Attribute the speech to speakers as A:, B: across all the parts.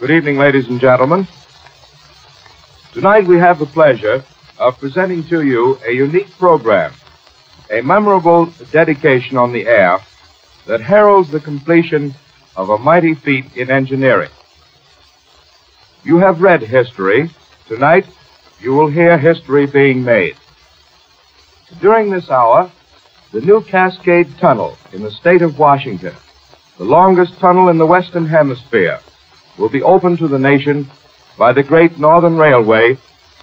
A: Good evening, ladies and gentlemen. Tonight we have the pleasure of presenting to you a unique program, a memorable dedication on the air that heralds the completion of a mighty feat in engineering. You have read history. Tonight, you will hear history being made. During this hour, the new Cascade Tunnel in the state of Washington, the longest tunnel in the Western Hemisphere, will be opened to the nation by the Great Northern Railway,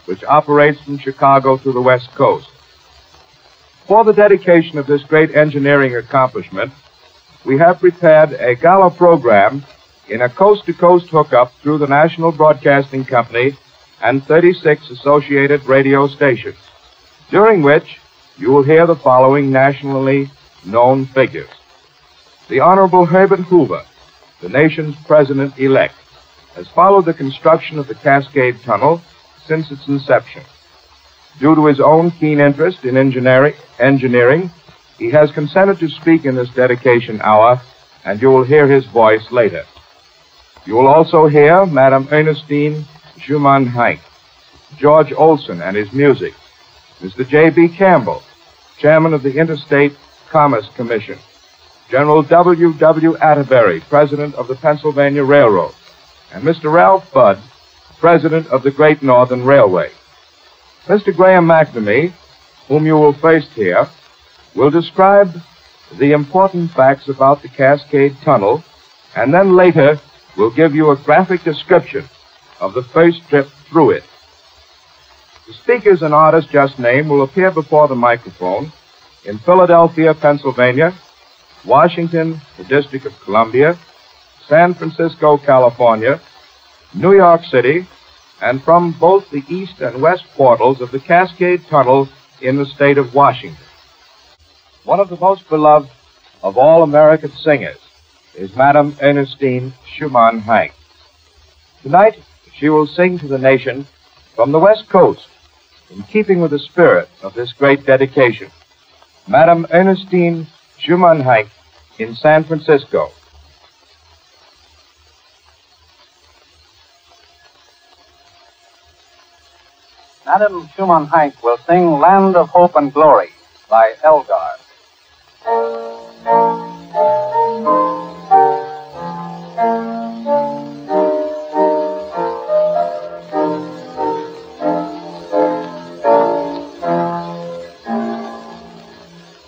A: which operates from Chicago to the West Coast. For the dedication of this great engineering accomplishment, we have prepared a gala program in a coast-to-coast hookup through the National Broadcasting Company and 36 associated radio stations, during which you will hear the following nationally known figures. The Honorable Herbert Hoover, the nation's president-elect, has followed the construction of the Cascade Tunnel since its inception. Due to his own keen interest in engineering, he has consented to speak in this dedication hour, and you will hear his voice later. You will also hear Madame Ernestine Schumann-Heink, George Olson and his music, Mr. J.B. Campbell, Chairman of the Interstate Commerce Commission, General W. Atterbury, President of the Pennsylvania Railroad, and Mr. Ralph Budd, President of the Great Northern Railway. Mr. Graham McNamee, whom you will first hear, will describe the important facts about the Cascade Tunnel, and then later will give you a graphic description of the first trip through it. The speakers and artists just named will appear before the microphone in Philadelphia, Pennsylvania, Washington, the District of Columbia, San Francisco, California, New York City, and from both the east and west portals of the Cascade Tunnel in the state of Washington. One of the most beloved of all American singers is Madame Ernestine Schumann-Heink. Tonight, she will sing to the nation from the West Coast, in keeping with the spirit of this great dedication. Madame Ernestine Schumann-Heink in San Francisco.
B: Madame Schumann-Heink will sing Land of Hope and Glory by Elgar.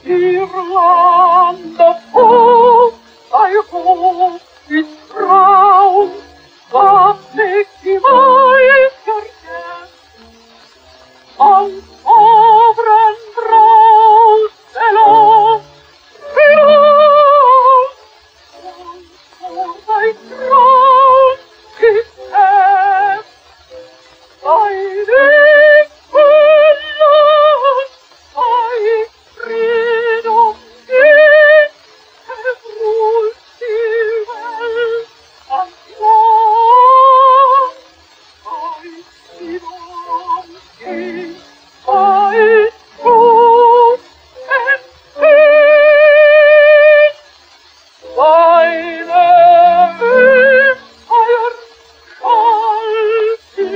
C: Dear land of hope, I hope is proud, but make device your guest. On sovereign brows below, on thy throne is set. Thy name alone, thy freedom is, and rule still well and long. Thy freedom is, thy truth and peace. Thine empire shall be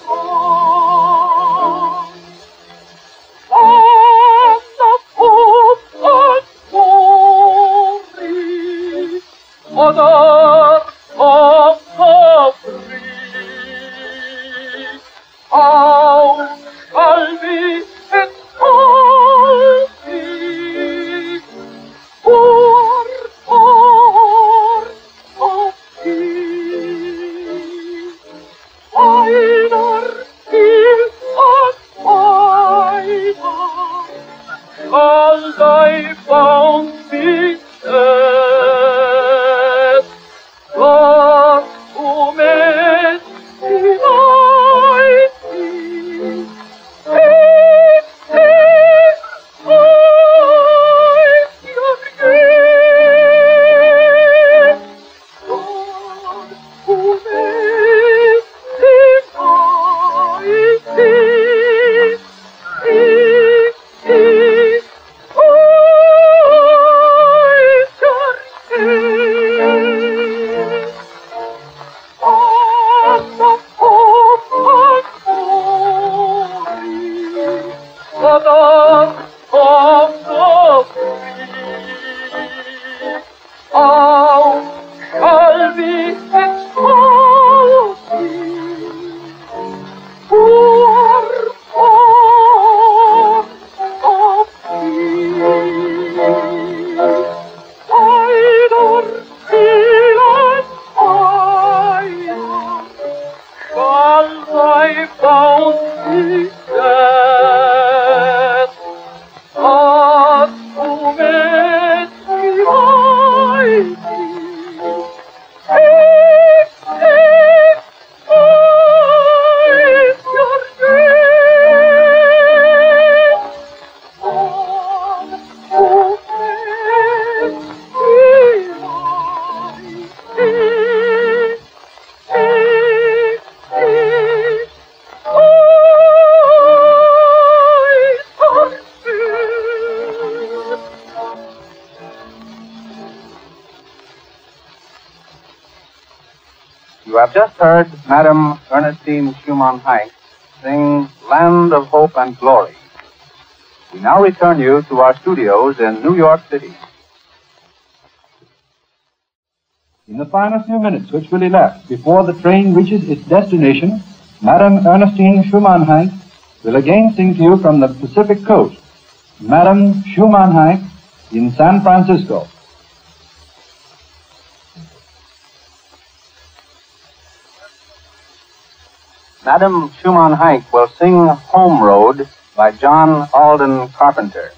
C: strong. Land of hope and glory, mother of the free, how shall we exalt thee, who art born of peace? Finer still and finer shall thy bounds be set. Thy
B: You have just heard Madame Ernestine Schumann-Heink sing Land of Hope and Glory. We now return you to our studios in New York City.
D: In the final few minutes which will be left before the train reaches its destination, Madame Ernestine Schumann-Heink will again sing to you from the Pacific Coast, Madame Schumann-Heink in San Francisco.
B: Madame Schumann-Heink will sing Home Road by John Alden Carpenter.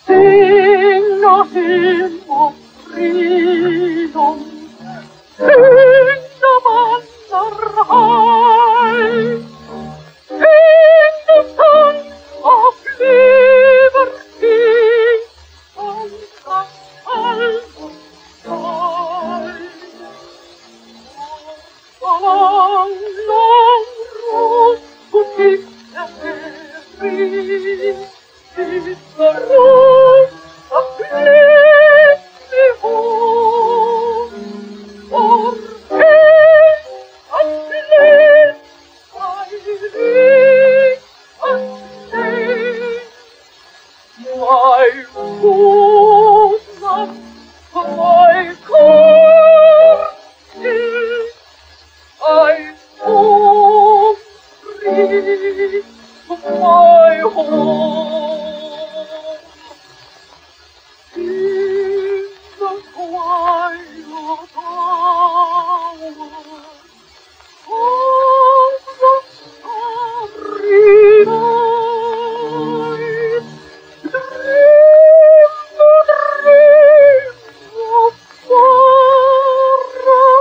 C: Sing a hymn of freedom, sing the banner high, sing the song of liberty on the album side. Long, long road to keep the free is the road of lively hope. For faith and bliss I reach and say, my bosom, my courage, I go free to my home. In the quiet hour of the starry night, dream the dreams of far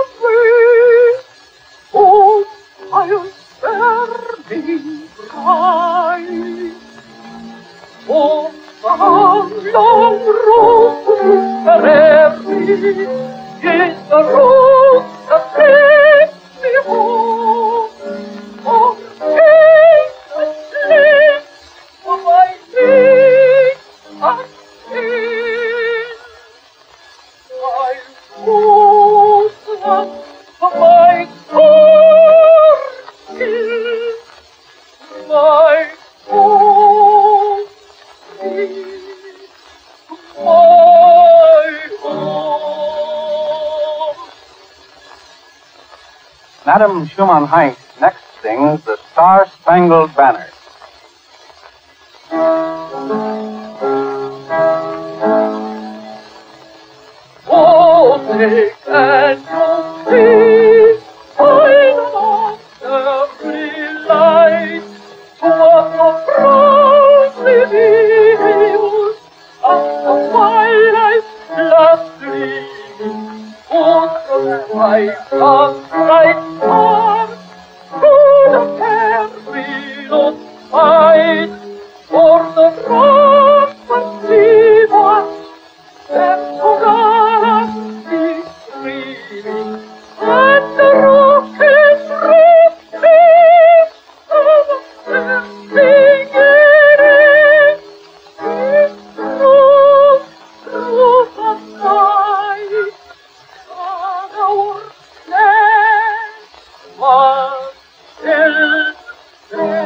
C: away. Oh, I'll spare me bright. Oh, the long road to Cascade is the road that takes me home. Oh, take and sleep for my feet and sin. My bosom, my courage, my home, my home.
B: Madame Schumann-Heink next sings the Star-Spangled Banner.
C: Oh, take and you see, find among every light, what the proudly views of the twilight's last gleaming, whose the light of bright stars through the fair fields fight, for the rocks and sea watch them to gallantly streaming, and the rocket's rocket of the beginning is through the night, and our land was still there.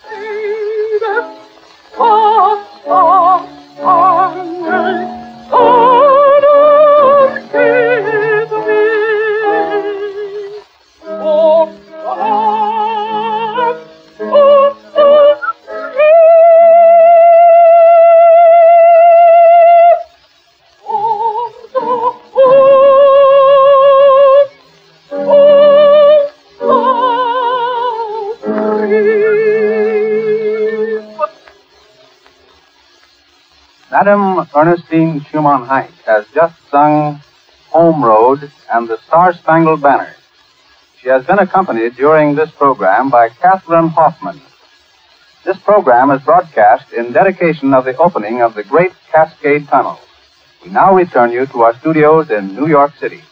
C: See them pass on give me, oh, God, oh,
B: Madame Ernestine Schumann-Heink has just sung Home Road and the Star-Spangled Banner. She has been accompanied during this program by Hoffman. This program is broadcast in dedication of the opening of the great Cascade Tunnel. We now return you to our studios in New York City.